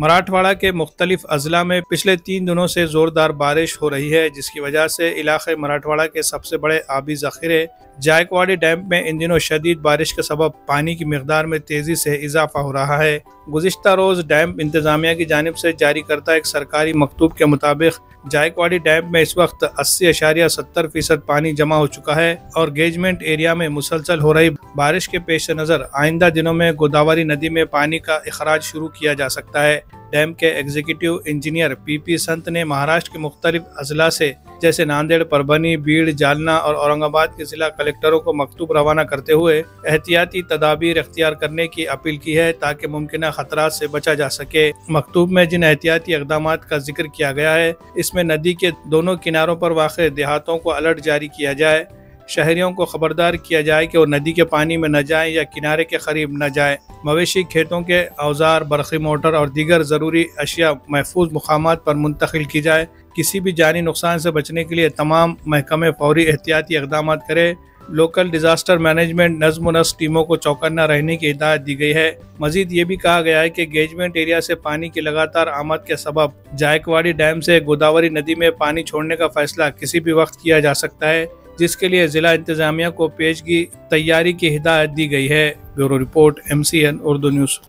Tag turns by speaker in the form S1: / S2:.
S1: مراٹھواڑہ کے مختلف اضلاع میں پچھلے 3 دنوں سے زوردار بارش ہو رہی ہے، جس کی وجہ سے علاقے مراٹھواڑہ کے سب سے بڑے آبی ذخیرے جائکواڑی ڈیم میں ان دنوں شدید بارش کے سبب پانی کی مقدار میں تیزی سے اضافہ ہو رہا ہے۔ گزشتہ روز ڈیم انتظامیہ کی جانب سے جاری کردہ ایک سرکاری مکتوب کے مطابق جائکواڑی ڈیم میں اس وقت 80.70% پانی جمع ہو چکا ہے اور گیجمنٹ ایریا میں مسلسل ہو رہی بارش کے پیش نظر آئندہ دنوں میں گوداوری ندی میں پانی کا اخراج شروع کیا جا سکتا ہے۔ ڈیم کے ایگزیکٹو انجینئر پی سنت نے مہاراشٹر کے مختلف اضلاع سے جیسے ناندیڑ، پربھنی، بیڑ، جالنا اور اورنگ آباد کے ضلع کلکٹروں کو مکتوب روانہ کرتے ہوئے احتیاطی تدابیر اختیار کرنے کی اپیل کی ہے تاکہ ممکنہ خطرات سے بچا جا سکے۔ مکتوب میں جن احتیاطی اقدامات کا ذکر کیا گیا ہے، اس میں ندی کے دونوں کناروں پر واقع دیہاتوں کو الرٹ جاری کیا جائے، شہریوں کو خبردار کیا جائے کہ وہ ندی کے پانی میں نہ جائیں یا کنارے کے قریب نہ جائیں، مویشی کھیتوں کے اوزار، برقی موٹر اور دیگر ضروری اشیاء محفوظ مقامات پر منتقل کی جائے۔ کسی بھی جانی نقصان سے بچنے کے لیے تمام محکمے فوری احتیاطی اقدامات کرے۔ لوکل ڈیزاسٹر مینجمنٹ نظم و نسق ٹیموں کو چوکنا رہنے کی ہدایت دی گئی ہے۔ مزید یہ بھی کہا گیا ہے کہ گیجمنٹ ایریا سے پانی کی لگاتار آمد کے سبب جائکواڑی ڈیم سے گوداوری ندی میں پانی چھوڑنے کا فیصلہ کسی بھی وقت کیا جا سکتا ہے، جس کے لیے ضلع انتظامیہ کو پیشگی تیاری کی ہدایت دی گئی ہے۔ Bureau report MCN Urdu news.